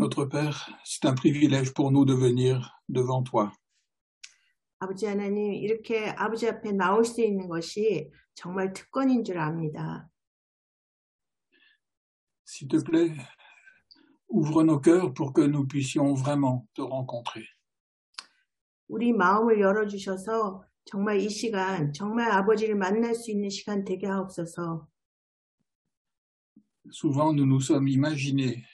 Notre Père, c'est un privilège pour nous de venir devant toi. 아버지 하나님, 이렇게 아버지 앞에 나올 수 있는 것이 정말 특권인 줄 압니다. S'il te plaît, ouvre nos cœurs pour que nous puissions vraiment te rencontrer. 우리 마음을 열어주셔서 정말 이 시간, 정말 아버지를 만날 수 있는 시간 되게 하옵소서. Souvent, nous nous sommes imaginés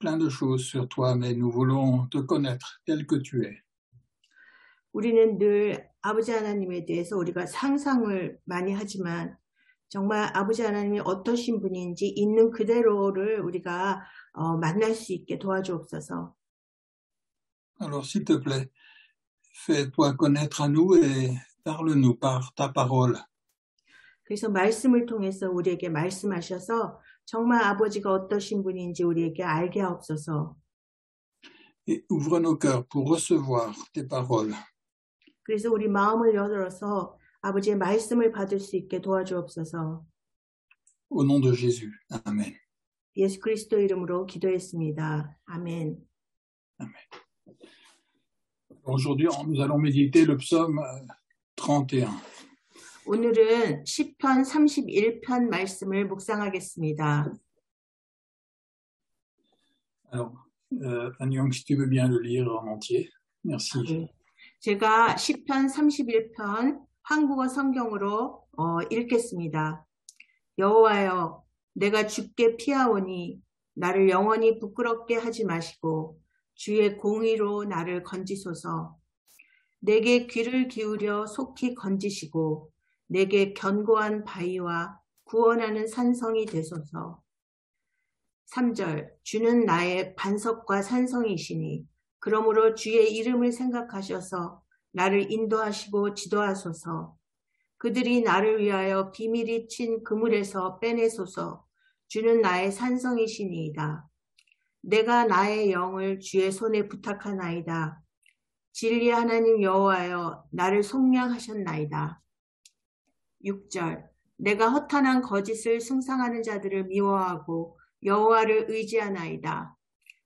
plein de choses sur toi, mais nous voulons te connaître tel que tu es. 우리는 늘 아버지 하나님에 대해서 우리가 상상을 많이 하지만 정말 아버지 하나님이 어떠신 분인지 있는 그대로를 우리가 만날 수 있게 도와주옵소서. Alors, s'il te plaît, fais-toi connaître à nous et parle-nous par ta parole. 그래서 말씀을 통해서 우리에게 말씀하셔서 정말 아버지가 어떠신 분인지 우리에게 알게 하옵소서. Et ouvre nos cœurs pour recevoir tes paroles. 그래서 우리 마음을 열어서 아버지의 말씀을 받을 수 있게 도와주옵소서. Au nom de Jésus. Amen. 예수 그리스도 이름으로 기도했습니다. 아멘. Amen. Aujourd'hui, nous allons méditer le psaume 31. 오늘은 시편 31편 말씀을 묵상하겠습니다. Alors, Anyang, si tu veux bien le lire en entier. Merci. 네. 제가 시편 31편 한국어 성경으로 읽겠습니다. 여호와여, 내가 주께 피하오니 나를 영원히 부끄럽게 하지 마시고 주의 공의로 나를 건지소서. 내게 귀를 기울여 속히 건지시고 내게 견고한 바위와 구원하는 산성이 되소서. 3절, 주는 나의 반석과 산성이시니 그러므로 주의 이름을 생각하셔서 나를 인도하시고 지도하소서. 그들이 나를 위하여 비밀이 친 그물에서 빼내소서. 주는 나의 산성이시니이다. 내가 나의 영을 주의 손에 부탁하나이다. 진리 하나님 여호와여, 나를 속량하셨나이다. 6절, 내가 허탄한 거짓을 숭상하는 자들을 미워하고 여호와를 의지하나이다.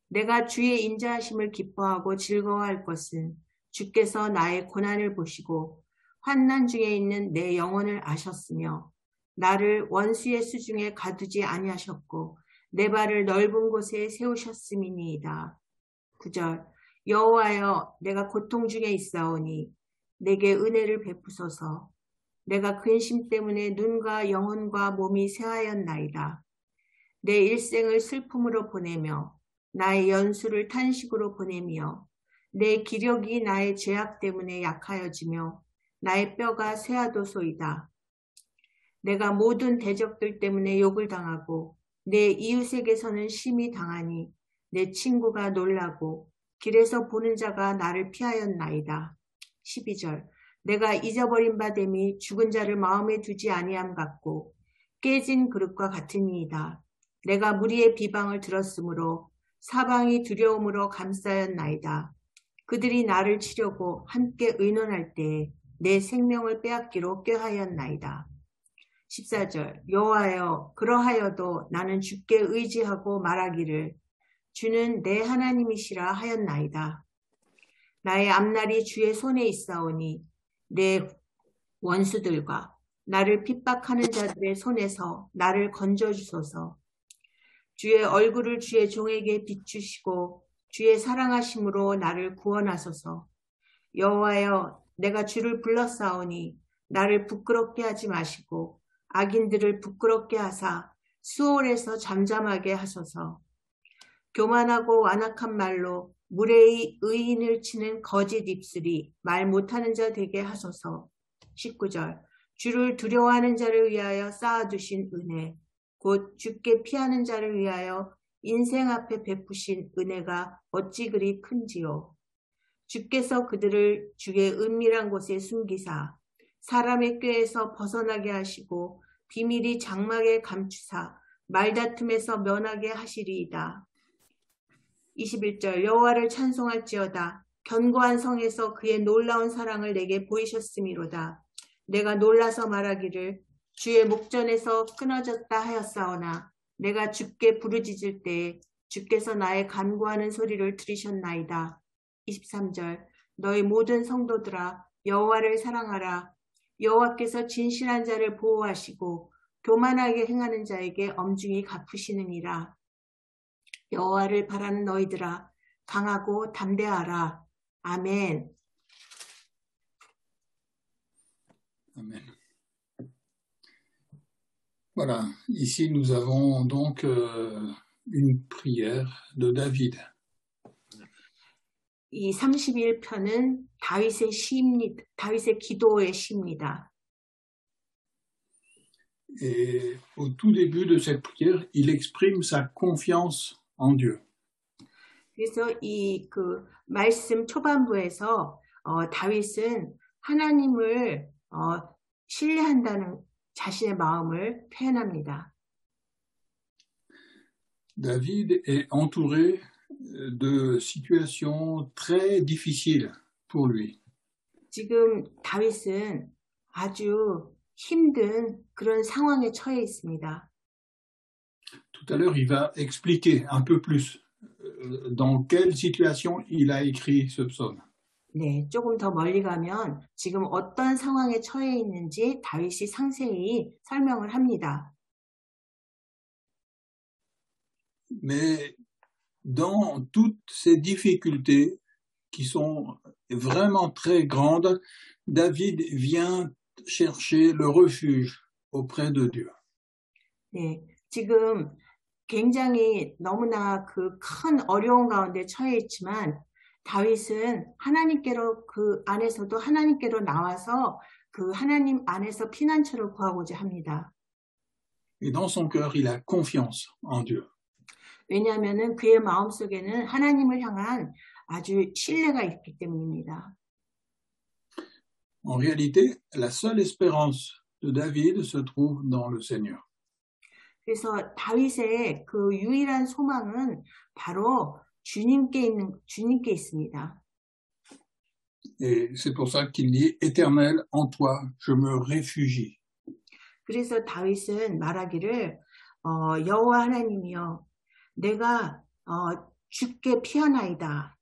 내가 주의 인자하심을 기뻐하고 즐거워할 것은 주께서 나의 고난을 보시고 환난 중에 있는 내 영혼을 아셨으며 나를 원수의 수중에 가두지 아니하셨고 내 발을 넓은 곳에 세우셨음이니이다. 9절, 여호와여, 내가 고통 중에 있사오니 내게 은혜를 베푸소서. 내가 근심 때문에 눈과 영혼과 몸이 쇠하였나이다. 내 일생을 슬픔으로 보내며 나의 연수를 탄식으로 보내며 내 기력이 나의 죄악 때문에 약하여지며 나의 뼈가 쇠하도소이다. 내가 모든 대적들 때문에 욕을 당하고 내 이웃에게서는 심히 당하니 내 친구가 놀라고 길에서 보는 자가 나를 피하였나이다. 12절, 내가 잊어버린 바 됨이 죽은 자를 마음에 두지 아니함 같고 깨진 그릇과 같으니이다. 내가 무리의 비방을 들었으므로 사방이 두려움으로 감싸였나이다. 그들이 나를 치려고 함께 의논할 때에 내 생명을 빼앗기로 꾀하였나이다. 14절, 여호와여, 그러하여도 나는 주께 의지하고 말하기를 주는 내 하나님이시라 하였나이다. 나의 앞날이 주의 손에 있사오니 내 원수들과 나를 핍박하는 자들의 손에서 나를 건져주소서. 주의 얼굴을 주의 종에게 비추시고 주의 사랑하심으로 나를 구원하소서. 여호와여, 내가 주를 불렀사오니 나를 부끄럽게 하지 마시고 악인들을 부끄럽게 하사 수월에서 잠잠하게 하소서. 교만하고 완악한 말로 무례히 의인을 치는 거짓 입술이 말 못하는 자 되게 하소서. 19절, 주를 두려워하는 자를 위하여 쌓아두신 은혜, 곧 주께 피하는 자를 위하여 인생 앞에 베푸신 은혜가 어찌 그리 큰지요. 주께서 그들을 주의 은밀한 곳에 숨기사 사람의 꾀에서 벗어나게 하시고 비밀이 장막에 감추사 말다툼에서 면하게 하시리이다. 21절, 여호와를 찬송할지어다. 견고한 성에서 그의 놀라운 사랑을 내게 보이셨음이로다. 내가 놀라서 말하기를 주의 목전에서 끊어졌다 하였사오나 내가 주께 부르짖을 때에 주께서 나의 간구하는 소리를 들으셨나이다. 23절 너희 모든 성도들아 여호와를 사랑하라. 여호와께서 진실한 자를 보호하시고 교만하게 행하는 자에게 엄중히 갚으시느니라. 여호와를 바라는 너희들아 강하고 담대하라. 아멘. Amen. Voilà, ici nous avons donc une prière de David. 이 31편은 다윗의 시입니다. 다윗의 기도의 시입니다. Et au tout début de cette prière, il exprime sa confiance en Dieu. 그래서 이 말씀 초반부에서 다윗은 하나님을 신뢰한다는 자신의 마음을 표현합니다. David est entouré de situations très difficiles pour lui. 지금 다윗은 아주 힘든 그런 상황에 처해 있습니다. Tout à l'heure, il va expliquer un peu plus dans quelle situation il a écrit ce psaume. 네, 조금 더 멀리 가면 지금 어떤 상황에 처해 있는지 다윗이 상세히 설명을 합니다. Mais dans toutes ces difficultés qui sont vraiment très grandes, David vient chercher le refuge auprès de Dieu. 네, 지금 굉장히 너무나 큰 어려운 가운데 처해 있지만 다윗은 하나님께로 그 안에서도 하나님께로 나와서 그 하나님 안에서 피난처를 구하고자 합니다. Et dans son cœur, il a confiance en Dieu. 왜냐하면은 그의 마음속에는 하나님을 향한 아주 신뢰가 있기 때문입니다. En réalité, la seule espérance de David se trouve dans le Seigneur. 그래서 다윗의 그 유일한 소망은 바로 주님께 있습니다. Et c'est pour ça qu'il dit « Éternel, en toi, je me réfugie ». 그래서 다윗은 말하기를 여호와 하나님이여 내가 주께 피하나이다.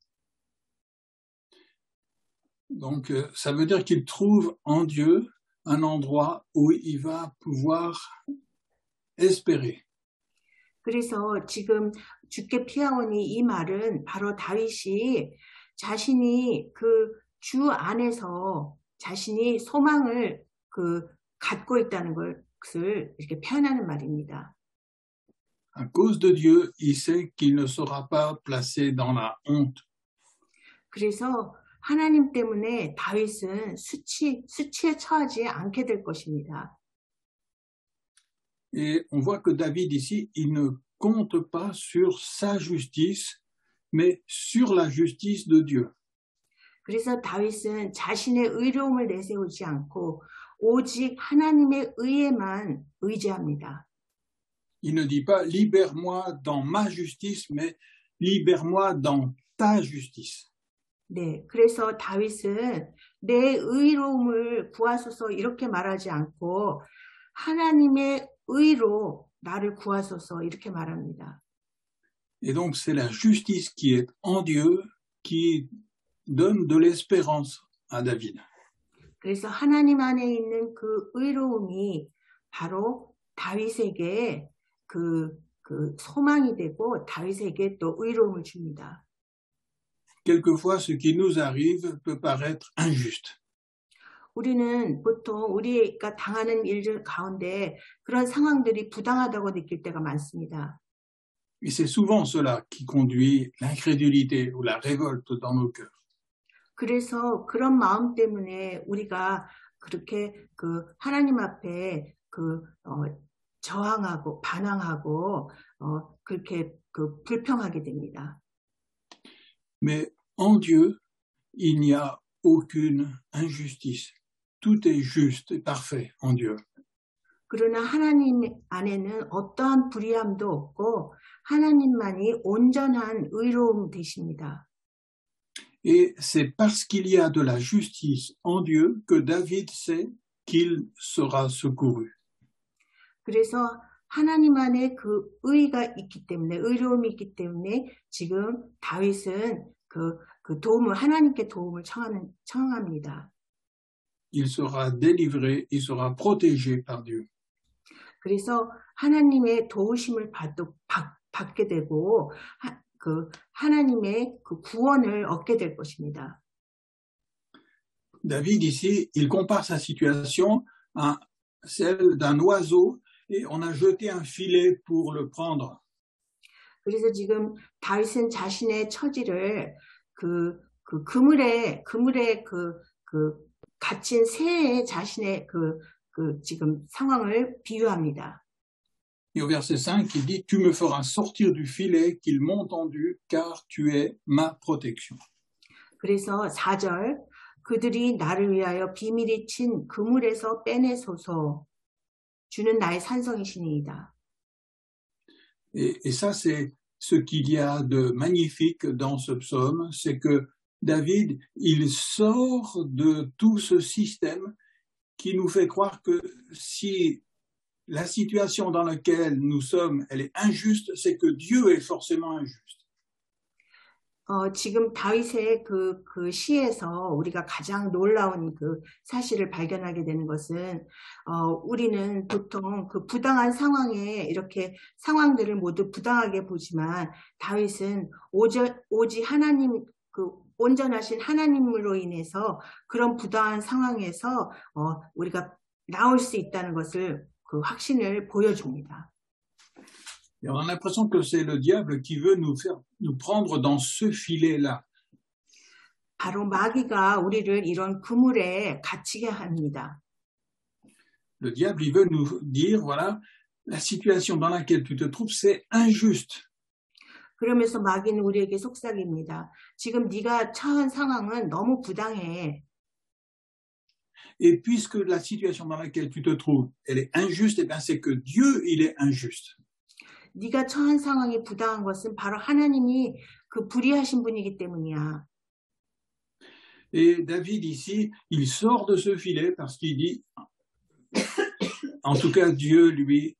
Donc, ça veut dire qu'il trouve en Dieu un endroit où il va pouvoir espérer. 그래서 지금 주께 피하오니 이 말은 바로 다윗이 자신이 그 주 안에서 자신이 소망을 갖고 있다는 것을 이렇게 표현하는 말입니다. À cause de Dieu, il sait qu'il ne sera pas placé dans la honte. 그래서 하나님 때문에 다윗은 수치에 처하지 않게 될 것입니다. Et on voit que David ici, il ne compte pas sur sa justice, mais sur la justice de Dieu. 그래서 다윗은 자신의 의로움을 내세우지 않고 오직 하나님의 의에만 의지합니다. Il ne dit pas « libère-moi dans ma justice », mais « libère-moi dans ta justice ». 네, 그래서 다윗은 내 의로움을 구하소서 이렇게 말하지 않고 하나님의 의로 나를 구하소서 이렇게 말합니다. Et donc c'est la justice qui est en Dieu qui donne de l'espérance à David. 그래서 하나님 안에 있는 그 의로움이 바로 다윗에게 그 소망이 되고 다윗에게 또 의로움을 줍니다. Quelquefois, ce qui nous arrive peut paraître injuste. 우리는 보통 우리가 당하는 일들 가운데 그런 상황들이 부당하다고 느낄 때가 많습니다. Et c'est souvent cela qui conduit l'incrédulité ou la révolte dans nos cœurs. 그래서 그런 마음 때문에 우리가 그렇게 하나님 앞에 저항하고 반항하고 그렇게 불평하게 됩니다. Mais en Dieu, il n'y a aucune injustice. Tout est juste et parfait en Dieu. 그러나 하나님 안에는 어떠한 불의함도 없고 하나님만이 온전한 의로움 되십니다. Et c'est parce qu'il y a de la justice en Dieu que David sait qu'il sera secouru. 그래서 하나님 안에 그 의가 있기 때문에, 의로움이 있기 때문에 지금 다윗은 그 도움을, 하나님께 도움을 청합니다. Il sera délivré, il sera protégé par Dieu. 그래서 하나님의 도우심을 받게 되고 하나님의 그 구원을 얻게 될 것입니다. David ici, il compare sa situation à celle d'un oiseau et on a jeté un filet pour le prendre. 그래서 지금 다윗은 자신의 처지를 그물에 갇힌 새의 자신의 지금 상황을 비유합니다. Et au verset 5, il dit, tu me feras sortir du filet qu'ils m'ont tendu, car tu es ma protection. 그래서 4절, 그들이 나를 위하여 비밀이 친 그물에서 빼내소서. 주는 나의 산성이시니이다. Et ça, c'est ce qu'il y a de magnifique dans ce psaume, c'est que David, il sort de tout ce système qui nous fait croire que si la situation dans laquelle nous sommes, elle est injuste, c'est que Dieu est forcément injuste. 지금 다윗의 그 시에서 우리가 가장 놀라운 그 사실을 발견하게 되는 것은, 우리는 보통 그 부당한 상황에 이렇게 상황들을 모두 부당하게 보지만 다윗은 오직 하나님, 그 온전하신 하나님으로 인해서 그런 부당한 상황에서 우리가 나올 수 있다는 것을 그 확신을 보여줍니다. Et on a l'impression que c'est le diable qui veut nous prendre dans ce filet-là. 바로 마귀가 우리를 이런 그물에 갇히게 합니다. Le diable, il veut nous dire, voilà, la situation dans laquelle tu te trouves, c'est injuste. 그러면서 마귀는 우리에게 속삭입니다. 지금 네가 처한 상황은 너무 부당해. Et puisque la situation dans laquelle tu te trouves, elle est injuste, eh bien c'est que Dieu, il est injuste. 네가 처한 상황이 부당한 것은 바로 하나님이 그 불의하신 분이기 때문이야. Et David ici, il sort de ce filet parce qu'il dit, en tout cas Dieu, lui,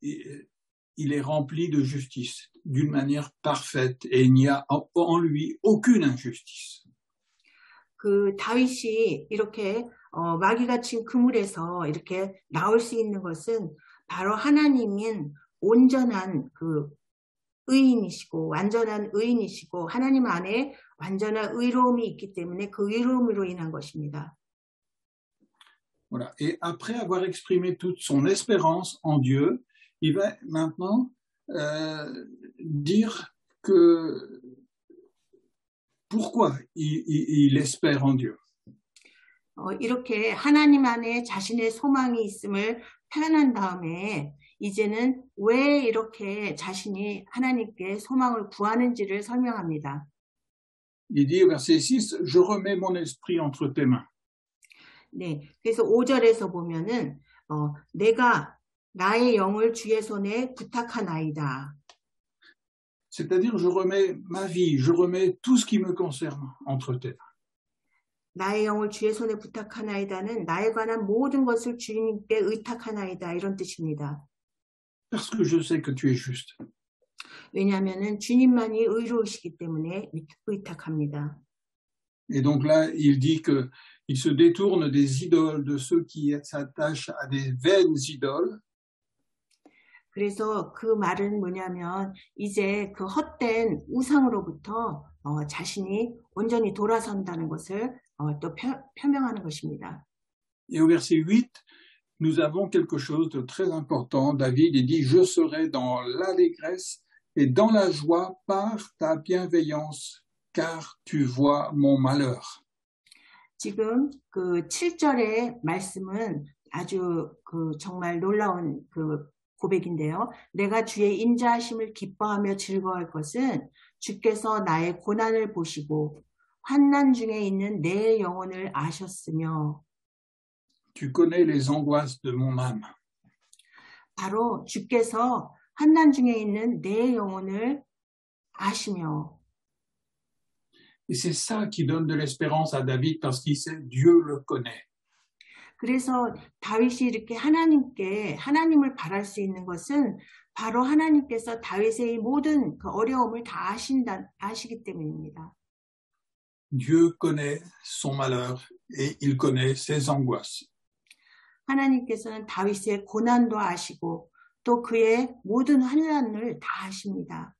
il est rempli de justice d'une manière parfaite et il n'y a en lui aucune injustice. 그 다윗이 이렇게 마귀가 친 그물에서 이렇게 나올 수 있는 것은 바로 하나님인 온전한 그 의인이시고 완전한 의인이시고 하나님 안에 완전한 의로움이 있기 때문에 그 의로움으로 인한 것입니다. Voilà. Et après avoir exprimé toute son espérance en Dieu, il va maintenant dire que pourquoi il espère en Dieu. 이렇게 하나님 안에 자신의 소망이 있음을 표현한 다음에 이제는 왜 이렇게 자신이 하나님께 소망을 구하는지를 설명합니다. Il dit au verset 6, je remets mon esprit entre tes mains. 네, 그래서 5절에서 보면은 내가 나의 영을 주의 손에 부탁하나이다. C'est-à-dire, je remets ma vie, je remets tout ce qui me concerne entre tes mains. 나의 영을 주의 손에 부탁하나이다는 나에 관한 모든 것을 주님께 의탁하나이다 이런 뜻입니다. Parce que je sais que tu es juste. 왜냐하면은 주님만이 의로우시기 때문에 의탁합니다. Et donc là, il dit que il se détourne des idoles, de ceux qui s'attachent à des vaines idoles. 그래서 그 말은 뭐냐면 이제 그 헛된 우상으로부터 자신이 온전히 돌아선다는 것을 또 표명하는 것입니다. Et au verset 8, nous avons quelque chose de très important. David il dit, je serai dans l'allégresse et dans la joie par ta bienveillance, car tu vois mon malheur. 지금 그 7절의 말씀은 아주 그 정말 놀라운 그 고백인데요. 내가 주의 인자하심을 기뻐하며 즐거워할 것은 주께서 나의 고난을 보시고 환난 중에 있는 내 영혼을 아셨으며 Tu connais les angoisses de mon âme. 바로 주께서 환난 중에 있는 내 영혼을 아시며 Et c'est ça qui donne de l'espérance à David parce qu'il sait Dieu le connaît. 그래서 다윗이 이렇게 하나님을 바랄 수 있는 것은 바로 하나님께서 다윗의 모든 그 어려움을 다 아시기 때문입니다. Dieu connaît son malheur et il connaît ses angoisses. 하나님께서는 다윗의 고난도 아시고 또 그의 모든 환난을 다 아십니다.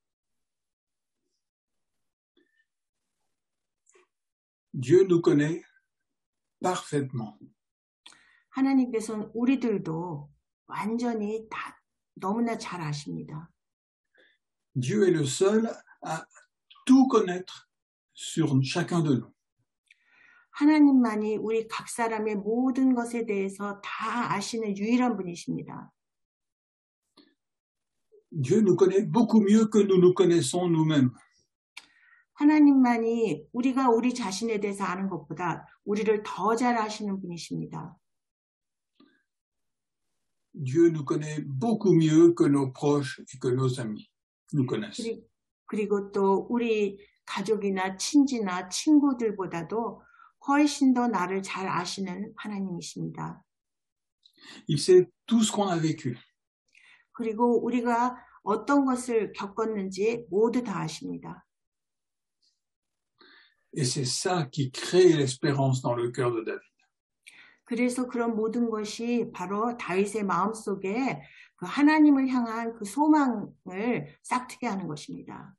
Dieu nous connaît parfaitement. 하나님께서는 우리들도 완전히 다 너무나 잘 아십니다. Dieu est le seul à tout connaître sur chacun de nous. 하나님만이 우리 각 사람의 모든 것에 대해서 다 아시는 유일한 분이십니다. Dieu nous connaît beaucoup mieux que nous nous connaissons nous-mêmes. 하나님만이 우리가 우리 자신에 대해서 아는 것보다 우리를 더 잘 아시는 분이십니다. Dieu nous connaît beaucoup mieux que nos proches et que nos amis nous connaissent. 그리고 또 우리 가족이나 친지나 친구들보다도 훨씬 더 나를 잘 아시는 하나님이십니다. Il sait tout ce qu'on a vécu. 그리고 우리가 어떤 것을 겪었는지 모두 다 아십니다. Et c'est ça qui crée l'espérance dans le cœur de David. 그래서 그런 모든 것이 바로 다윗의 마음속에 그 하나님을 향한 그 소망을 싹트게 하는 것입니다.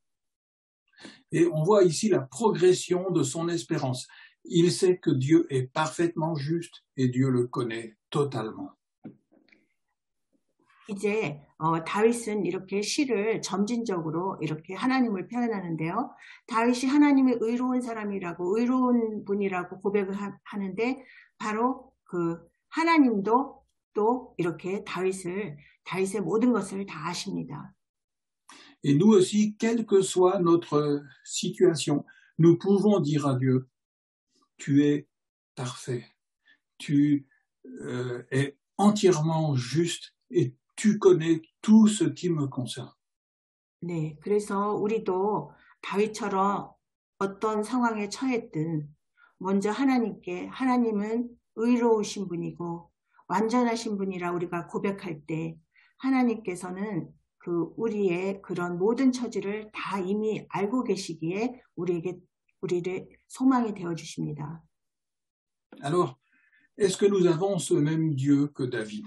Et on voit ici la progression de son espérance. Il sait que Dieu est parfaitement juste et Dieu le connaît totalement. 이제 다윗은 이렇게 시를 점진적으로 이렇게 하나님을 표현하는데요. 다윗이 하나님의 의로운 사람이라고 의로운 분이라고 고백을 하는데 바로 그 하나님도 또 이렇게 다윗의 모든 것을 다 아십니다. Et nous aussi, quelle que soit notre situation, nous pouvons dire à Dieu, tu es parfait, tu es entièrement juste et tu connais tout ce qui me concerne. 네, 그래서 우리도 다윗처럼 어떤 상황에 처했든 먼저 하나님은 의로우신 분이고 완전하신 분이라 우리가 고백할 때 하나님께서는 그 우리의 그런 모든 처지를 다 이미 알고 계시기에 우리를 소망이 되어 주십니다. Alors, est-ce que nous avons ce même Dieu que David?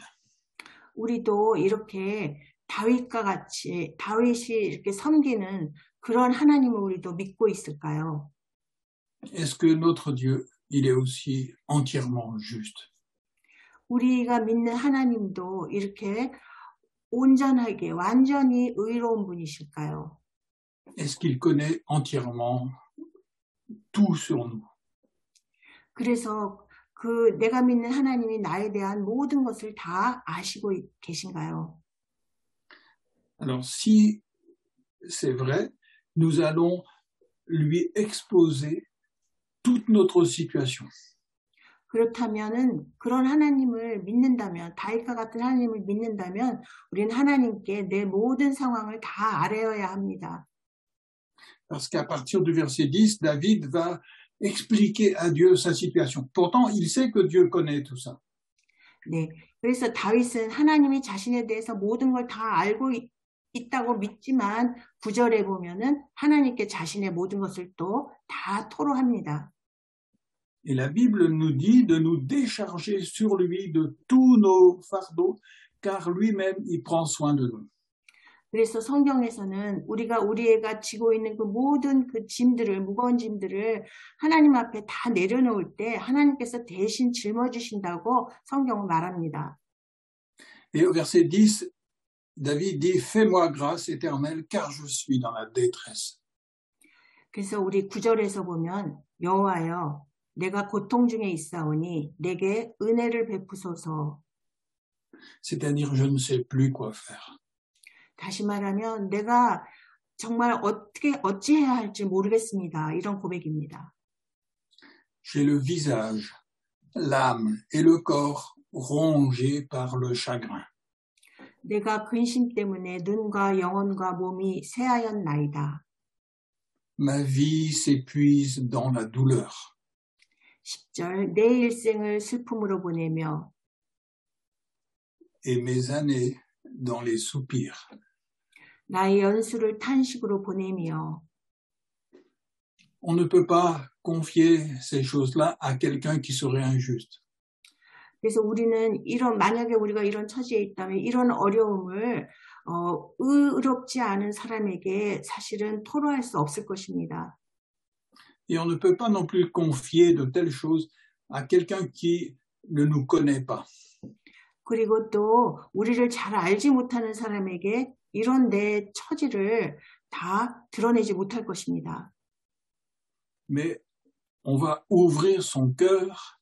우리도 이렇게 다윗과 같이 다윗이 이렇게 섬기는 그런 하나님을 우리도 믿고 있을까요? Est-ce que notre Dieu, il est aussi entièrement juste? 우리가 믿는 하나님도 이렇게 온전하게 완전히 의로운 분이실까요? Est-ce qu'il connaît entièrement tout sur nous? 그래서 내가 믿는 하나님이 나에 대한 모든 것을 다 아시고 계신가요? Alors, si c'est vrai, nous allons lui exposer toute notre situation. 그렇다면은 그런 하나님을 믿는다면 다윗과 같은 하나님을 믿는다면 우리는 하나님께 내 모든 상황을 다 아뢰어야 합니다. Parce qu'à partir du verset 10, David va expliquer à Dieu sa situation. Pourtant, il sait que Dieu connaît tout ça. 네, 그래서 다윗은 하나님이 자신에 대해서 모든 걸 다 알고 있다고 믿지만 9절에 보면은 하나님께 자신의 모든 것을 또 다 토로합니다. Et la Bible nous dit de nous décharger sur lui de tous nos fardeaux, car lui-même, il prend soin de nous. 그래서 성경에서는 우리가 지고 있는 그 모든 그 무거운 짐들을 하나님 앞에 다 내려놓을 때 하나님께서 대신 짊어주신다고 성경은 말합니다. Et au verset 10, David dit, fais-moi grâce éternelle, car je suis dans la détresse. 그래서 우리 9절에서 보면 여호와여 내가 고통 중에 있사오니 내게 은혜를 베푸소서. C'est-à-dire, je ne sais plus quoi faire. 다시 말하면 내가 정말 어찌해야 할지 모르겠습니다. 이런 고백입니다. J'ai le visage, l'âme et le corps rongés par le chagrin. 내가 근심 때문에 눈과 영혼과 몸이 새하였나이다. Ma vie s'épuise dans la douleur. 10절 내 일생을 슬픔으로 보내며 et mes années dans les soupirs. 나의 연수를 탄식으로 보내며 On ne peut pas confier ces choses-là à quelqu'un qui serait injuste. 그래서 우리는 만약에 우리가 이런 처지에 있다면 이런 어려움을 의롭지 않은 사람에게 사실은 토로할 수 없을 것입니다. Et on ne peut pas non plus confier de telles choses à quelqu'un qui ne nous connaît pas. 그리고 또 우리를 잘 알지 못하는 사람에게 이런 내 처지를 다 드러내지 못할 것입니다. Mais on va ouvrir son cœur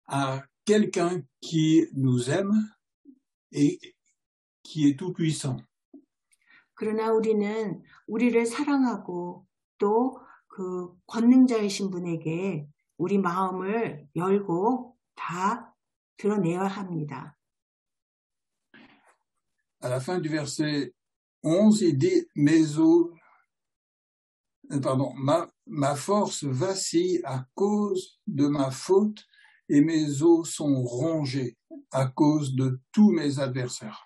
à quelqu'un qui nous aime et qui est tout puissant. 그러나 우리는 우리를 사랑하고 또 그 권능자이신 분에게 우리 마음을 열고 다 드러내야 합니다. À la fin du verset 11, il dit ma force vacille à cause de ma faute et mes os sont rongés à cause de tous mes adversaires.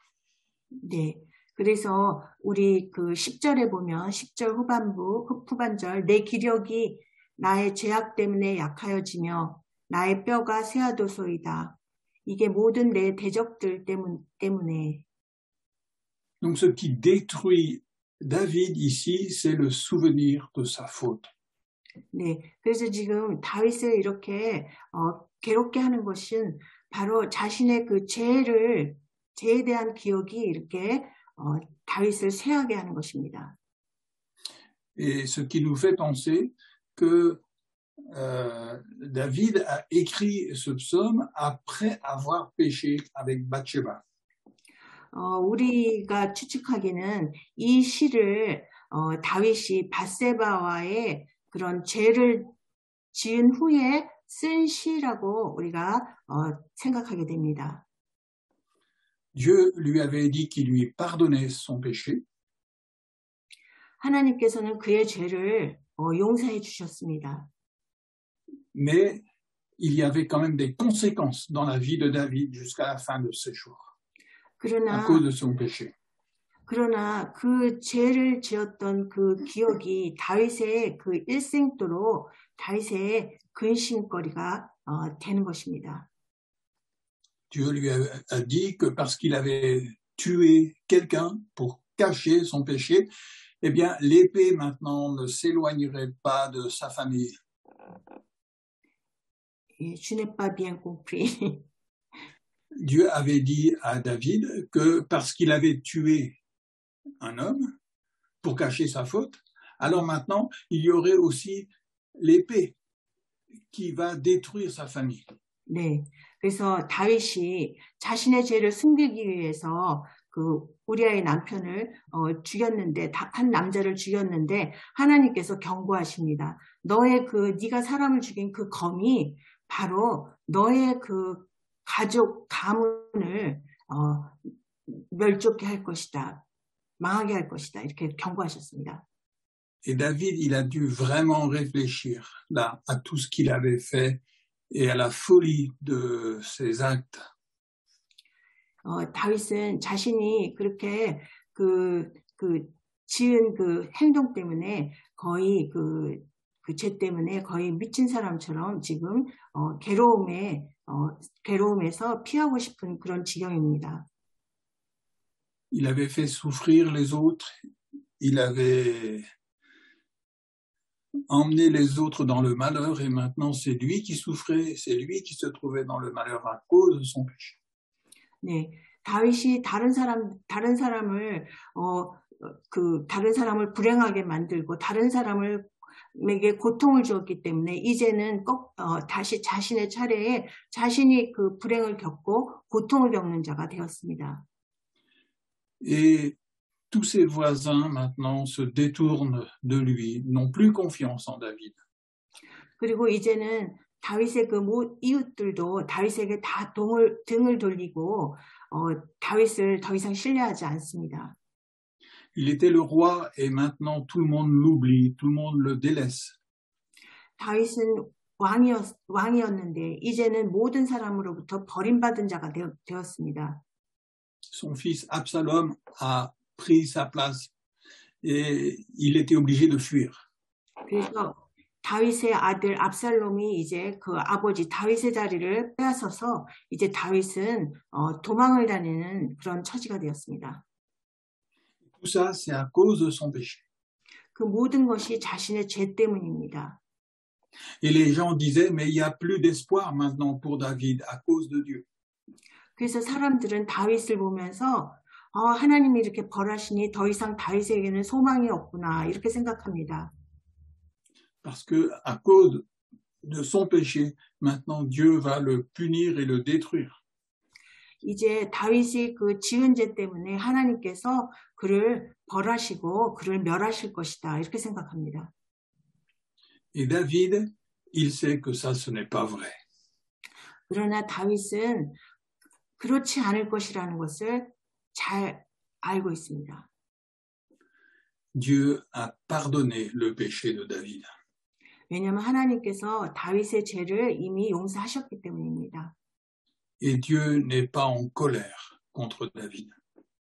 네. 그래서 우리 그 10절에 보면 10절 후반절 내 기력이 나의 죄악 때문에 약하여지며 나의 뼈가 쇠하도소이다. 이게 모든 내 대적들 때문에. Donc ce qui détruit David ici, c'est le souvenir de sa faute. 네. 그래서 지금 다윗을 이렇게 괴롭게 하는 것은 바로 자신의 그 죄에 대한 기억이 이렇게 다윗을 쇠하게 하는 것입니다. Et ce qui nous fait penser que David a écrit ce psaume après avoir péché avec Bathsheba. 우리가 추측하기는 이 시를 다윗이 밧세바와의 그런 죄를 지은 후에 쓴 시라고 우리가 생각하게 됩니다. Dieu lui avait dit qu'il lui pardonnait son péché. 하나님께서는 그의 죄를 용서해 주셨습니다. Mais il y avait quand même des conséquences dans la vie de David jusqu'à la fin de ses jours à cause de son péché. 그러나 그 죄를 지었던 그 기억이 다윗의 그 일생도로 다윗의 근심거리가 되는 것입니다. Dieu lui a dit que parce qu'il avait tué quelqu'un pour cacher son péché, eh bien, l'épée maintenant ne s'éloignerait pas de sa famille. Je n'ai pas bien compris. Dieu avait dit à David que parce qu'il avait tué un homme pour cacher sa faute, alors maintenant, il y aurait aussi l'épée qui va détruire sa famille. 네, 그래서 다윗이 자신의 죄를 숨기기 위해서 그 우리아의 남편을 죽였는데 한 남자를 죽였는데 하나님께서 경고하십니다. 네가 사람을 죽인 그 검이 바로 너의 그 가족 가문을 멸족케 할 것이다. 망하게 할 것이다. 이렇게 경고하셨습니다. Et David, il a dû vraiment réfléchir là à tout ce qu'il avait fait et à la folie de ses actes. 다윗은 자신이 그렇게 지은 그 행동 때문에 거의 그 죄 때문에 거의 미친 사람처럼 지금 괴로움에서 피하고 싶은 그런 지경입니다. Il avait fait souffrir les autres, il avait emmené les autres dans le malheur et maintenant c'est lui qui souffrait, c'est lui qui se trouvait dans le malheur à cause de son péché. 네, 다윗이 다른 사람을 불행하게 만들고 다른 사람에게 고통을 주었기 때문에 이제는 다시 자신의 차례에 자신이 그 불행을 겪고 고통을 겪는 자가 되었습니다. Et tous ses voisins maintenant se détournent de lui, n'ont plus confiance en David. 그리고 이제는 다윗의 그 이웃들도 다윗에게 다 등을 돌리고 다윗을 더 이상 신뢰하지 않습니다. Il était le roi et maintenant tout le monde l'oublie, tout le monde le délaisse. 다윗은 왕이었는데 이제는 모든 사람으로부터 버림받은 자가 되었습니다. Son fils Absalom a pris sa place et il était obligé de fuir. 그래서 다윗의 아들 압살롬이 이제 그 아버지 다윗의 자리를 빼앗아서 이제 다윗은 도망을 다니는 그런 처지가 되었습니다. Tout ça, c'est à cause de son péché. 그 모든 것이 자신의 죄 때문입니다. Et les gens disaient, mais il n'y a plus d'espoir maintenant pour David à cause de Dieu. 그래서 사람들은 다윗을 보면서 하나님이 이렇게 벌하시니 더 이상 다윗에게는 소망이 없구나 이렇게 생각합니다. Parce que à cause de son péché, maintenant Dieu va le punir et le détruire. 이제 다윗이 그 지은 죄 때문에 하나님께서 그를 벌하시고 그를 멸하실 것이다 이렇게 생각합니다. Et David, il sait que ça, ce n'est pas vrai. 그러나 다윗은 그렇지 않을 것이라는 것을 잘 알고 있습니다. Dieu a pardonné le péché de David. 왜냐하면 하나님께서 다윗의 죄를 이미 용서하셨기 때문입니다. Et Dieu n'est pas en colère contre David.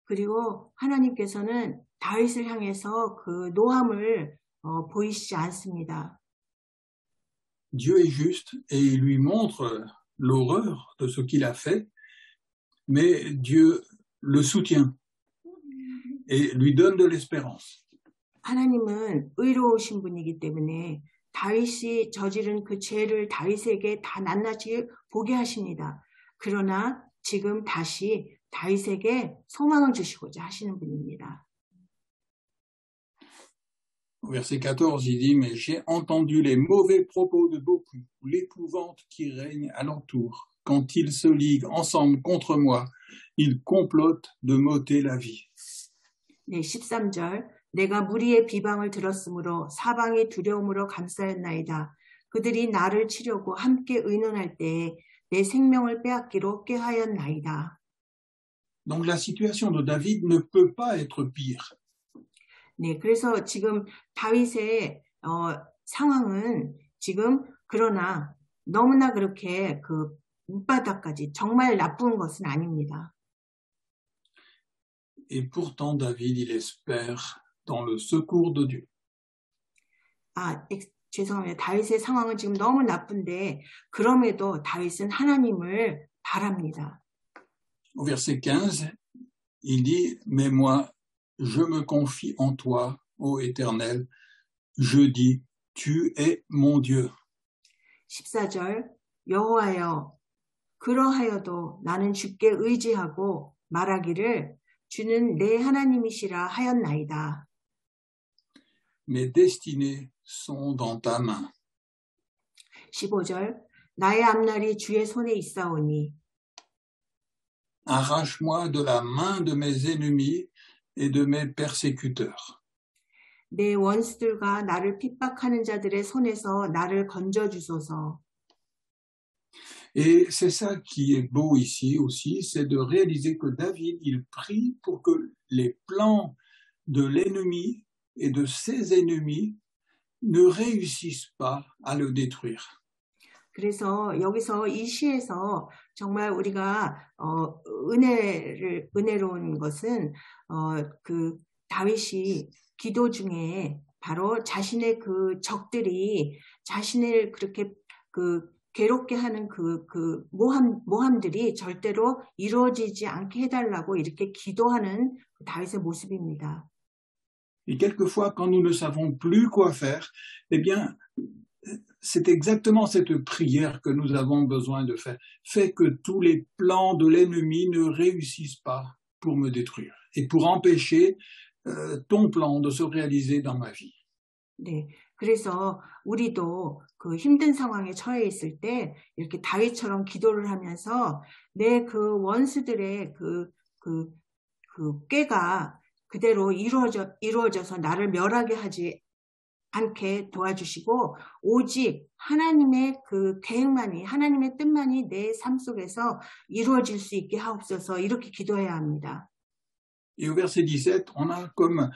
그리고 하나님께서는 다윗을 향해서 그 노함을 보이시지 않습니다. Dieu est juste et il lui montre l'horreur de ce qu'il a fait, mais Dieu le soutient et lui donne de l'espérance. 하나님은 의로우신 분이기 때문에 다윗이 저지른 그 죄를 다윗에게 다 낱낱이 보게 하십니다. 그러나 지금 다시 다윗에게 소망을 주시고자 하시는 분입니다. Au verset 14, il dit, mais j'ai entendu les mauvais propos de beaucoup, l'épouvante qui règne alentour. Quand ils se liguent ensemble contre moi, ils complotent de m'ôter la vie. 네, 13절. 내가 무리의 비방을 들었으므로 사방이 두려움으로 감싸였나이다. 그들이 나를 치려고 함께 의논할 때에 내 생명을 빼앗기로 꾀하였나이다. Donc la situation de David ne peut pas être pire. 네, 그래서 지금 다윗의 상황은 지금 그러나 너무나 그렇게 그 밑바닥까지 정말 나쁜 것은 아닙니다. Et pourtant David, il espère dans le secours de Dieu. 죄송합니다. 다윗의 상황은 지금 너무 나쁜데 그럼에도 다윗은 하나님을 바랍니다. Au verset 15, il dit, mais moi, je me confie en toi, ô Éternel. Je dis, tu es mon Dieu. 14절, 여호와여, 그러하여도 나는 주께 의지하고 말하기를 주는 내 하나님이시라 하였나이다. Mes destinées sont dans ta main. 15절, 나의 앞날이 주의 손에 있사오니 Arrache-moi de la main de mes ennemis et de mes persécuteurs. 내 원수들과 나를 핍박하는 자들의 손에서 나를 건져주소서. Et c'est ça qui est beau ici aussi, c'est de réaliser que David, il prie pour que les plans de l'ennemi et de ses ennemis ne réussissent pas à le détruire. 그래서 여기서 이 시에서 정말 우리가 은혜로운 것은 그 다윗이 기도 중에 바로 자신의 그 적들이 자신을 그렇게 그 괴롭게 하는 그 모함들이 절대로 이루어지지 않게 해달라고 이렇게 기도하는 다윗의 모습입니다. Et quelquefois, quand nous ne savons plus quoi faire, eh bien, c'est exactement cette prière que nous avons besoin de faire. Fais que tous les plans de l'ennemi ne réussissent pas pour me détruire et pour empêcher ton plan de se réaliser dans ma vie. 네, 그래서 우리도 그 힘든 상황에 처해 있을 때 이렇게 다윗처럼 기도를 하면서 내 그 원수들의 그 꾀가 그대로 이루어져서 나를 멸하게 하지 않게 도와주시고 오직 하나님의 그 계획만이 하나님의 뜻만이 내 삶 속에서 이루어질 수 있게 하옵소서 이렇게 기도해야 합니다. Et au verset 17, on a comme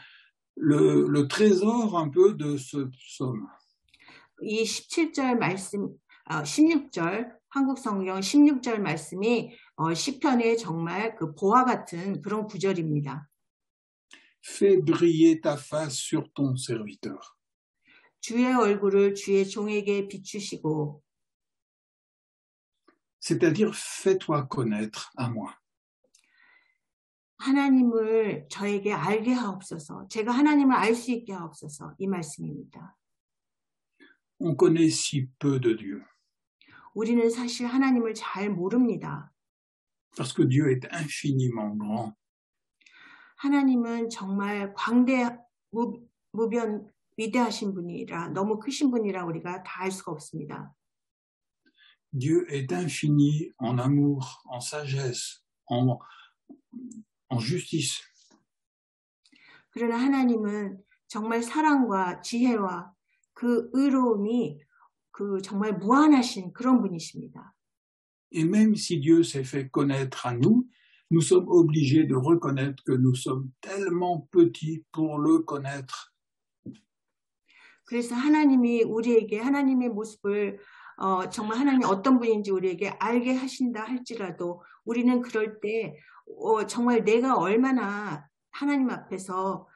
le trésor un peu de ce psaume. 이 17절 말씀, 16절, 한국 성경 16절 말씀이 시편의 정말 그 보화 같은 그런 구절입니다. Fais briller ta face sur ton serviteur. 주의 얼굴을 주의 종에게 비추시고, C'est-à-dire, fais-toi connaître à moi. 하나님을 저에게 알게 하옵소서. 제가 하나님을 알 수 있게 하옵소서. 이 말씀입니다. On connaît si peu de Dieu, 우리는 사실 하나님을 잘 모릅니다. parce que Dieu est infiniment grand. 하나님은 정말 광대, 무변, 위대하신 분이라, 너무 크신 분이라 우리가 다 알 수가 없습니다. Dieu est infini en amour, en sagesse, en justice. 그러나 하나님은 정말 사랑과 지혜와 그 의로움이 그 정말 무한하신 그런 분이십니다. Et même si Dieu s'est fait connaître à nous, nous sommes obligés de reconnaître que nous sommes tellement petits pour le connaître. 그래서 하나님이 우리에게 하나님의 모습을 정말 하나님이 어떤 분인지 우리에게 알게 하신다 할지라도 우리는 그럴 때 정말 내가 얼마나 하나님 앞에서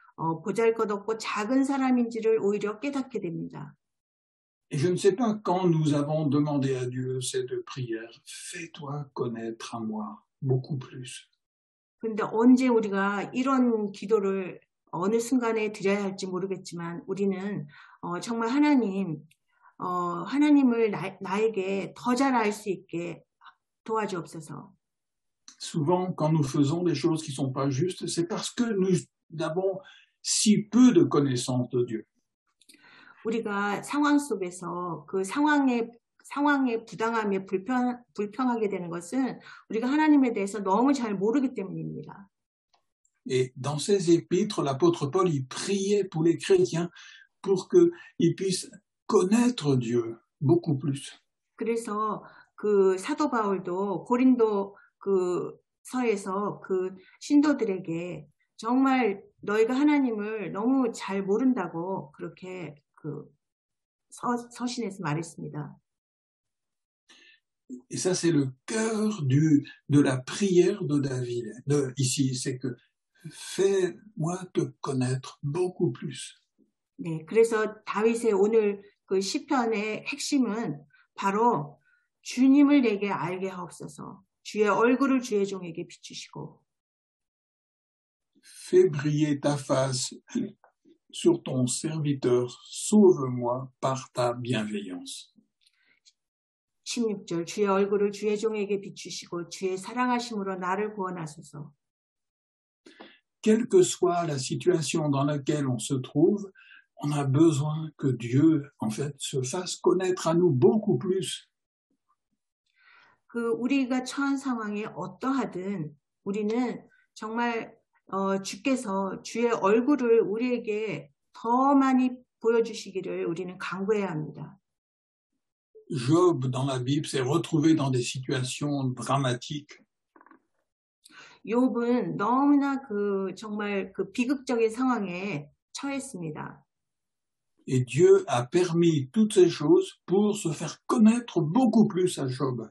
보잘것없고 작은 사람인지를 오히려 깨닫게 됩니다. Et je ne sais pas quand nous avons demandé à Dieu cette prière, fais-toi connaître à moi beaucoup plus. 그런데 언제 우리가 이런 기도를 어느 순간에 드려야 할지 모르겠지만 우리는 정말 하나님을 나에게 더 잘 알 수 있게 도와주옵소서. Souvent, quand nous faisons des choses qui ne sont pas justes, c'est parce que nous avons si peu de connaissance de Dieu. 우리가 상황 속에서 그 상황의 부당함에 불평하게 되는 것은 우리가 하나님에 대해서 너무 잘 모르기 때문입니다. Et dans ses épîtres, l'apôtre Paul, il priait pour les chrétiens pour qu'ils puissent connaître Dieu beaucoup plus. 그래서 그 사도 바울도 고린도 그 서에서 그 신도들에게 정말 너희가 하나님을 너무 잘 모른다고 그렇게 그 서신에서 말했습니다. Et ça, c'est le cœur de la prière de David. Ici, c'est que fais-moi te connaître beaucoup plus. 네, 그래서 다윗의 오늘 그 시편의 핵심은 바로 주님을 내게 알게 하옵소서. 주의 얼굴을 주의 종에게 비추시고. Fais briller ta face sur ton serviteur, sauve-moi par ta bienveillance. 16절 주의 얼굴을 주의 종에게 비추시고 주의 사랑하심으로 나를 구원하소서. Quelle que soit la situation dans laquelle on se trouve, on a besoin que Dieu, en fait, se fasse connaître à nous beaucoup plus. 그 우리가 처한 상황이 어떠하든 우리는 정말 주께서 주의 얼굴을 우리에게 더 많이 보여주시기를 우리는 간구해야 합니다. Job, dans la Bible, s'est retrouvé dans des situations dramatiques. 욥은 너무나 정말 그 비극적인 상황에 처했습니다. Et Dieu a permis toutes ces choses pour se faire connaître beaucoup plus à Job.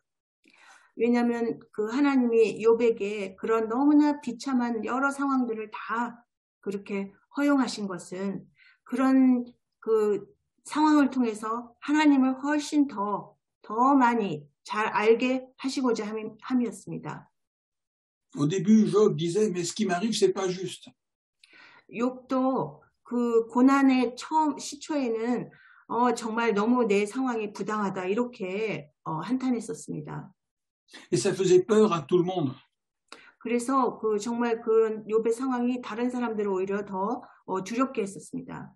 왜냐하면 그 하나님이 욥에게 그런 너무나 비참한 여러 상황들을 다 그렇게 허용하신 것은 그런 그 상황을 통해서 하나님을 훨씬 더 많이 잘 알게 하시고자 함이었습니다. Au début, Job disait, mais ce qui m'arrive, c'est pas juste. 욥도 그 고난의 시초에는 정말 너무 내 상황이 부당하다 이렇게 한탄했었습니다. Et ça faisait peur à tout le monde. 그래서 정말 그런 욥의 상황이 다른 사람들을 오히려 더 두렵게 했었습니다.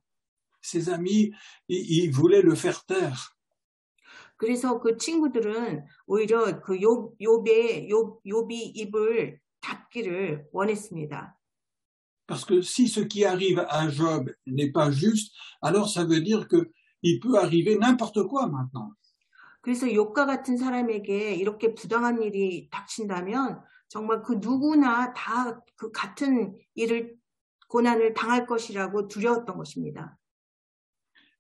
Ses amis, ils voulaient le faire taire. 그래서 그 친구들은 오히려 그 욥이 입을 닫기를 원했습니다. Parce que si ce qui arrive à Job n'est pas juste, alors ça veut dire qu'il peut arriver n'importe quoi maintenant. 그래서 욥과 같은 사람에게 이렇게 부당한 일이 닥친다면 정말 그 누구나 다 그 같은 고난을 당할 것이라고 두려웠던 것입니다.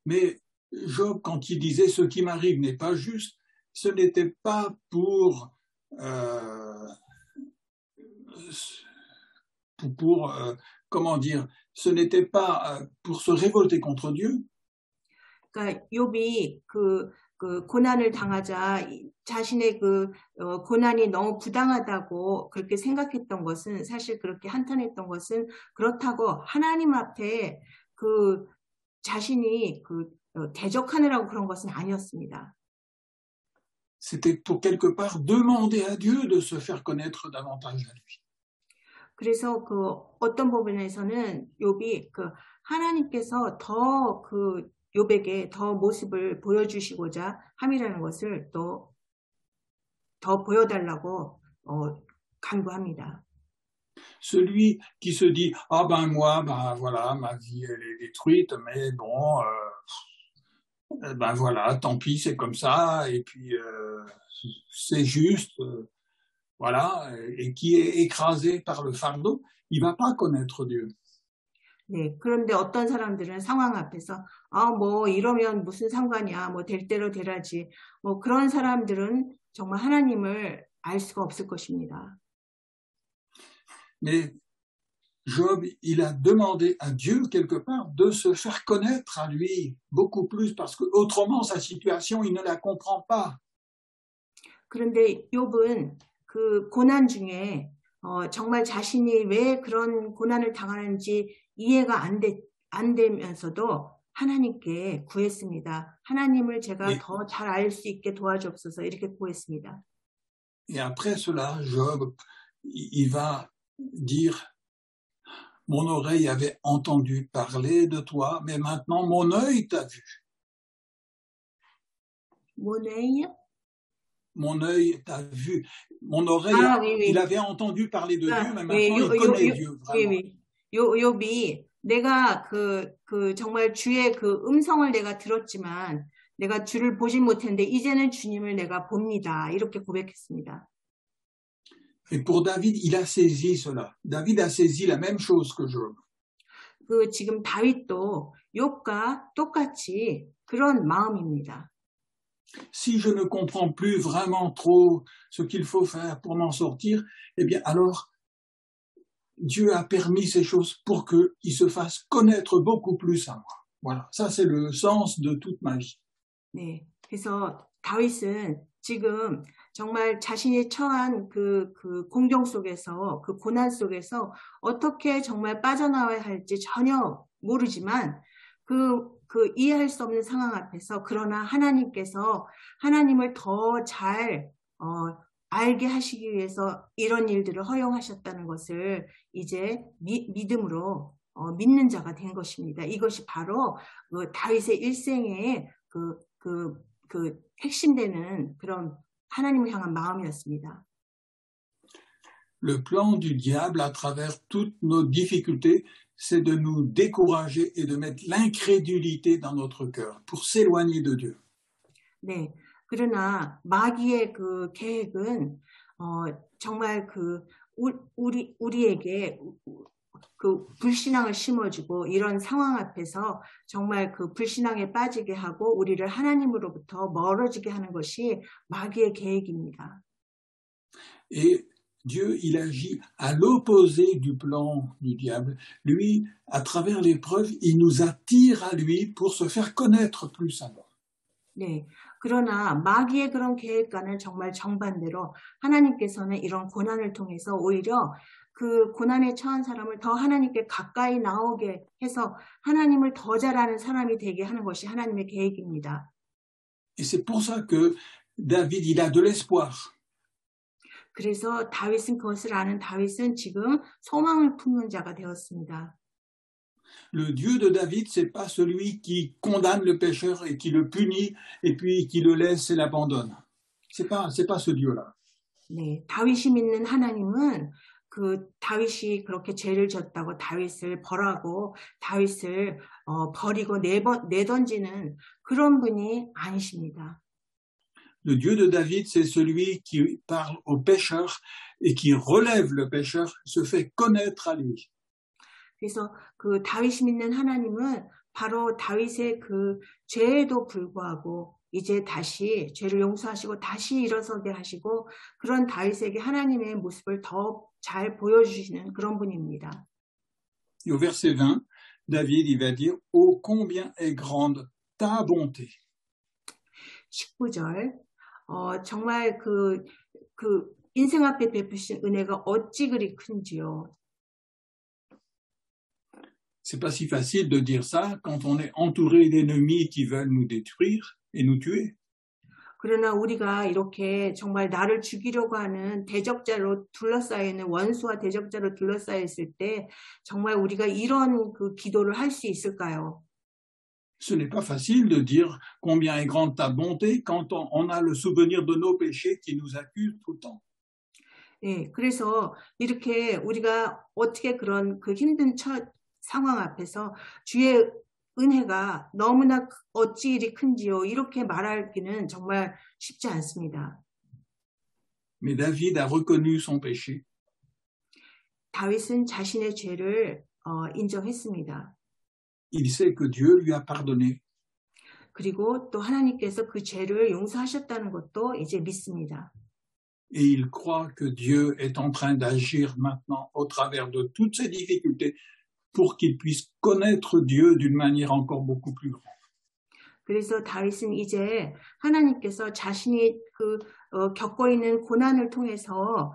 Mais Job, quand il disait ce qui m'arrive n'est pas juste, ce n'était pas pour comment dire, ce n'était pas pour se révolter contre Dieu. 그러니까 욥이 그 고난을 당하자 자신의 고난이 너무 부당하다고 그렇게 생각했던 것은 사실 그렇게 한탄했던 것은 그렇다고 하나님 앞에 자신이 대적하느라고 그런 것은 아니었습니다. C'était pour quelque part demander à Dieu de se faire connaître davantage à lui. 그래서 어떤 부분에서는 욥이 하나님께서 더 욥에게 더 모습을 보여주시고자 함이라는 것을 또 더 보여달라고 간구합니다. Celui qui se dit ah ben moi ben voilà ma vie elle est détruite mais bon ben voilà tant pis c'est comme ça et puis c'est juste voilà et qui est écrasé par le fardeau il va pas connaître Dieu. 네, 그런데 어떤 사람들은 상황 앞에서 뭐 이러면 무슨 상관이야, 뭐 될 대로 되라지, 뭐 그런 사람들은 정말 하나님을 알 수가 없을 것입니다. Mais Job, il a demandé à Dieu quelque part de se faire connaître à lui beaucoup plus parce que autrement sa situation il ne la comprend pas. 그런데 욥은 고난 중에 정말 자신이 왜 그런 고난을 당하는지 이해가 안 되면서도 하나님께 구했습니다. 하나님을 제가 더 잘 알 수 있게 도와주옵소서 이렇게 구했습니다. Et après cela, Job, il va dire, mon oreille avait entendu parler de toi, mais maintenant mon œil t'a vu. Mon œil? Mon œil t'a vu. Mon oreille, oui. Il avait entendu parler de Dieu, mais maintenant il connaît Dieu vraiment. Oui. 욥이 내가 정말 주의 음성을 내가 들었지만 내가 주를 보지 못했는데 이제는 주님을 내가 봅니다. 이렇게 고백했습니다. Et pour David, il a saisi cela. David a saisi la même chose que Job. 지금 다윗도 욥과 똑같이 그런 마음입니다. Si je ne comprends plus vraiment trop ce qu'il faut faire pour m'en sortir, eh bien alors Dieu a permis ces choses pour qu'il se fasse connaître beaucoup plus à moi. Voilà, ça c'est le sens de toute ma vie. 네, 그래서 다윗은 지금 정말 자신이 처한 공경 속에서 고난 속에서 어떻게 정말 빠져나와야 할지 전혀 모르지만 이해할 수 없는 상황 앞에서 그러나 하나님께서 하나님을 더 잘 알게 하시기 위해서 이런 일들을 허용하셨다는 것을 이제 믿음으로 믿는 자가 된 것입니다. 이것이 바로 다윗의 일생의 핵심되는 그런 하나님을 향한 마음이었습니다. Le plan du diable à travers toutes nos difficultés, c'est de nous décourager et de mettre l'incrédulité dans notre cœur pour s'éloigner de Dieu. 네, 그러나 마귀의 계획은 정말 우리에게 불신앙을 심어주고 이런 상황 앞에서 정말 불신앙에 빠지게 하고 우리를 하나님으로부터 멀어지게 하는 것이 마귀의 계획입니다. Et Dieu, il agit à l'opposé du plan du diable. Lui, à travers l'épreuve, il nous attire à lui pour se faire connaître plus à nous. 네, 그러나 마귀의 그런 계획과는 정말 정반대로 하나님께서는 이런 고난을 통해서 오히려 고난에 처한 사람을 더 하나님께 가까이 나오게 해서 하나님을 더 잘 아는 사람이 되게 하는 것이 하나님의 계획입니다. Et c'est pour ça que David, il a de l'espoir. 그래서 그것을 아는 다윗은 지금 소망을 품는 자가 되었습니다. Le Dieu de David, c'est pas celui qui condamne le pécheur et qui le punit et puis qui le laisse et l'abandonne. C'est pas ce Dieu-là. 네, 다윗이 믿는 하나님은 다윗이 그렇게 죄를 졌다고 다윗을 벌하고 다윗을 버리고 내던지는 그런 분이 아니십니다. Le Dieu de David, c'est celui qui parle au pécheur et qui relève le pécheur, se fait connaître à lui. 그래서 그 다윗이 믿는 하나님은 바로 다윗의 그 죄에도 불구하고 이제 다시 죄를 용서하시고 다시 일어서게 하시고 그런 다윗에게 하나님의 모습을 더 잘 보여주시는 그런 분입니다. Et au verset 20, David, il va dire « Oh, combien est grande ta bonté !» 19절, 정말 그 인생 앞에 베푸신 은혜가 어찌 그리 큰지요. C'est pas si facile de dire ça quand on est entouré d'ennemis qui veulent nous détruire et nous tuer. 그러나 우리가 이렇게 정말 나를 죽이려고 하는 대적자로 둘러싸여 있는 원수와 대적자로 둘러싸여 있을 때 정말 우리가 이런 그 기도를 할 수 있을까요? Ce n'est pas facile de dire combien est grande ta bonté quand on a le souvenir de nos péchés qui nous accusent tout le temps. 네, 그래서 이렇게 우리가 어떻게 그런 그 힘든 상황 앞에서 주의 은혜가 너무나 어찌 이리 큰지요. 이렇게 말하기는 정말 쉽지 않습니다. Mais David a reconnu son péché. 다윗은 자신의 죄를 인정했습니다. Il sait que Dieu lui a pardonné. 그리고 또 하나님께서 그 죄를 용서하셨다는 것도 이제 믿습니다. Et il croit que Dieu est en train d'agir maintenant au travers de toutes ces difficultés pour qu'il puisse connaître Dieu d'une manière encore beaucoup plus grande. 그래서 다윗은 이제 하나님께서 자신이 겪고 있는 고난을 통해서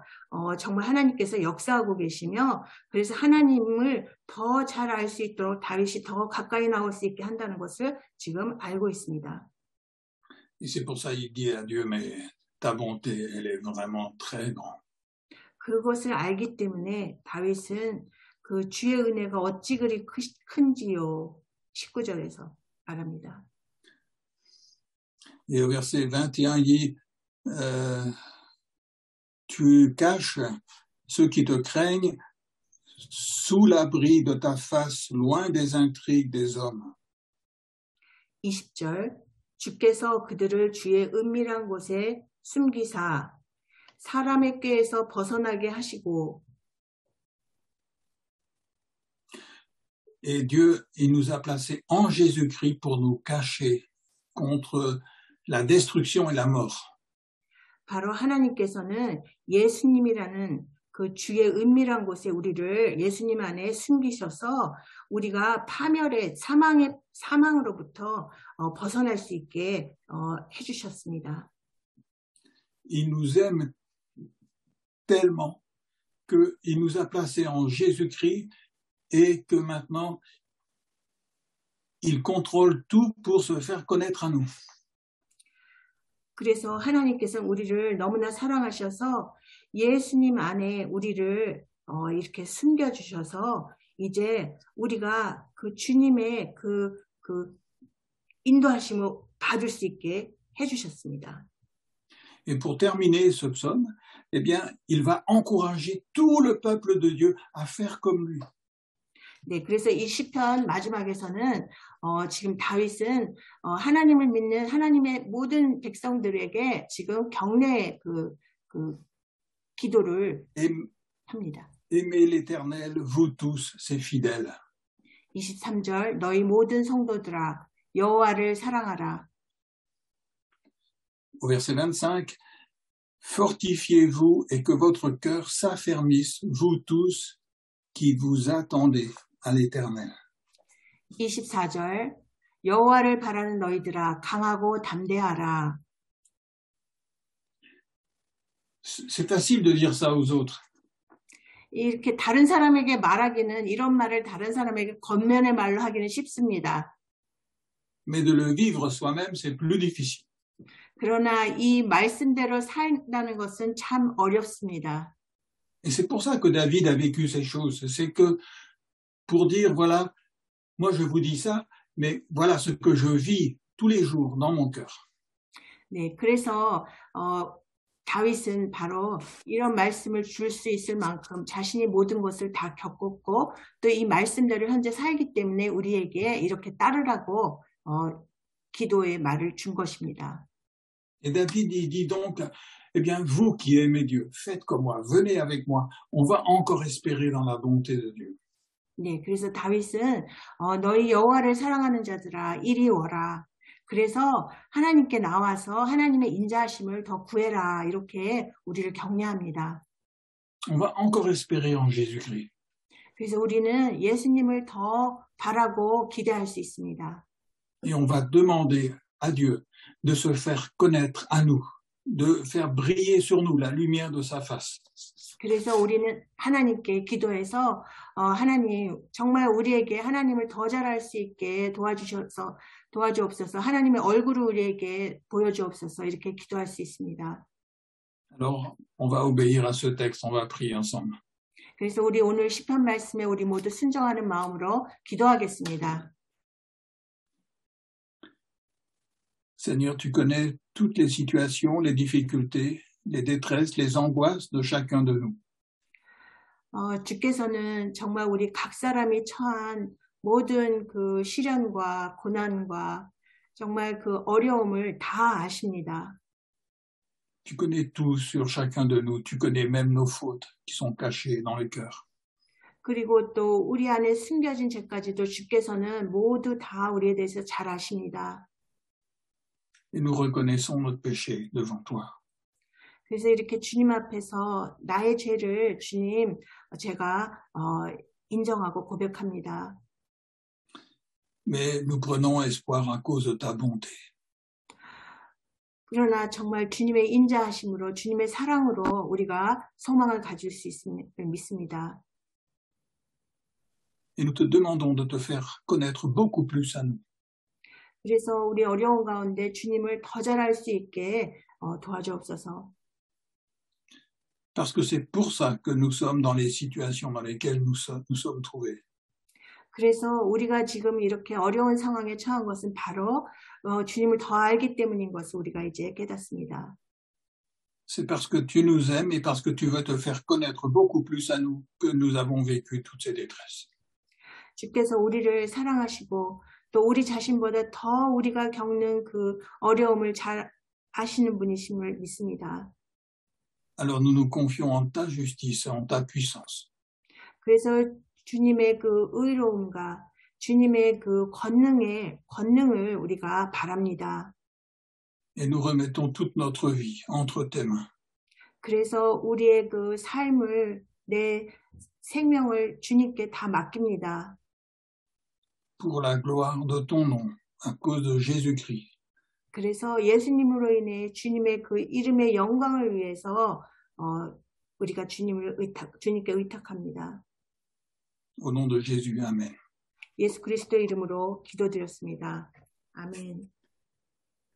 정말 하나님께서 역사하고 계시며 그래서 하나님을 더 잘 알 수 있도록 다윗이 더 가까이 나올 수 있게 한다는 것을 지금 알고 있습니다. Et c'est pour ça qu'il dit à Dieu, mais ta bonté, elle est vraiment très grande. 그것을 알기 때문에 다윗은 그 주의 은혜가 어찌 그리 큰지요. 19절에서 말합니다. Et au verset 21, il dit, tu caches ceux qui te craignent sous l'abri de ta face, loin des intrigues des hommes. 20절, 주께서 그들을 주의 은밀한 곳에 숨기사 사람의 꾀에서 벗어나게 하시고. Et Dieu, il nous a placés en Jésus-Christ pour nous cacher contre la destruction et la mort. 바로 하나님께서는 예수님이라는 그 주의 은밀한 곳에 우리를 예수님 안에 숨기셔서 우리가 파멸의 사망으로부터 벗어날 수 있게 해주셨습니다. Il nous aime tellement qu'il nous a placés en Jésus-Christ et que maintenant, il contrôle tout pour se faire connaître à nous. 그래서 하나님께서는 우리를 너무나 사랑하셔서 예수님 안에 우리를 이렇게 숨겨주셔서 이제 우리가 그 주님의 그 인도하심을 받을 수 있게 해주셨습니다. Et pour terminer ce psaume, eh bien, il va encourager tout le peuple de Dieu à faire comme lui. 네, 그래서 이 시편 마지막에서는 지금 다윗은 하나님을 믿는 하나님의 모든 백성들에게 지금 격려의 그 기도를 합니다. Aimez l'Éternel, vous tous, ses fidèles. 23절, 너희 모든 성도들아, 여호와를 사랑하라. Au verset 25, fortifiez-vous et que votre cœur s'affermisse, vous tous qui vous attendez à l'Éternel. 24절, 여호와를 바라는 너희들아, 강하고 담대하라. C'est facile de dire ça aux autres. 이렇게 다른 사람에게 말하기는 이런 말을 다른 사람에게 겉면의 말로 하기는 쉽습니다. Mais de le vivre soi-même, c'est plus difficile. 그러나 이 말씀대로 산다는 것은 참 어렵습니다. Et c'est pour ça que David a vécu ces choses. C'est que pour dire, voilà, moi je vous dis ça, mais voilà ce que je vis tous les jours dans mon cœur. 네, 그래서 다윗은 바로 이런 말씀을 줄 수 있을 만큼 자신이 모든 것을 다 겪었고 또 이 말씀대로 현재 살기 때문에 우리에게 이렇게 따르라고 기도의 말을 준 것입니다. Et David il dit donc, eh bien vous qui aimez Dieu, faites comme moi, venez avec moi, on va encore espérer dans la bonté de Dieu. 네, 그래서 다윗은 너희 여호와를 사랑하는 자들아 이리 오라. 그래서 하나님께 나와서 하나님의 인자하심을 더 구해라. 이렇게 우리를 격려합니다. On va encore espérer en Jésus-Christ. 그래서 우리는 예수님을 더 바라고 기대할 수 있습니다. Et on va demander à Dieu de se faire connaître à nous, de faire briller sur nous la lumière de sa face. 그래서 우리는 하나님께 기도해서 하나님 정말 우리에게 하나님을 더 잘할 수 있게 도와주옵소서. 하나님의 얼굴을 우리에게 보여주옵소서. 이렇게 기도할 수 있습니다. Alors, on va obéir à ce texte, on va prier ensemble. 그래서 우리 오늘 시편 말씀에 우리 모두 순종하는 마음으로 기도하겠습니다. Seigneur, tu connais toutes les situations, les difficultés, les détresses, les angoisses de chacun de nous. 주께서는 정말 우리 각 사람이 처한 모든 그 시련과 고난과 정말 그 어려움을 다 아십니다. Tu connais tout sur chacun de nous. Tu connais même nos fautes qui sont cachées dans le cœur. 그리고 또 우리 안에 숨겨진 죄까지도 주께서는 모두 다 우리에 대해서 잘 아십니다. Et nous reconnaissons notre péché devant toi. 그래서 이렇게 주님 앞에서 나의 죄를 주님 제가 인정하고 고백합니다. Mais nous prenons espoir à cause de ta bonté. 그러나 정말 주님의 인자하심으로 주님의 사랑으로 우리가 소망을 가질 수 있음을 믿습니다. Et nous te demandons de te faire connaître beaucoup plus à nous. 그래서 우리 어려운 가운데 주님을 더 잘할 수 있게 도와주옵소서. Parce que c'est pour ça que nous sommes dans les situations dans lesquelles nous sommes trouvés. 그래서 우리가 지금 이렇게 어려운 상황에 처한 것은 바로 주님을 더 알기 때문인 것을 우리가 이제 깨닫습니다. C'est parce que tu nous aimes et parce que tu veux te faire connaître beaucoup plus à nous que nous avons vécu toutes ces détresses. 주께서 우리를 사랑하시고 또 우리 자신보다 더 우리가 겪는 그 어려움을 잘 아시는 분이심을 믿습니다. Alors nous nous confions en ta justice, en ta puissance. 그래서 주님의 그 의로움과 주님의 그 권능을 우리가 바랍니다. Et nous remettons toute notre vie entre tes mains. 그래서 우리의 그 삶을 내 생명을 주님께 다 맡깁니다. Pour la gloire de ton nom, à cause de Jésus-Christ. 그래서 예수님으로 인해 주님의 그 이름의 영광을 위해서 우리가 주님께 의탁합니다. Au nom de Jésus, Amen. 예수 그리스도의 이름으로 기도드렸습니다. 아멘.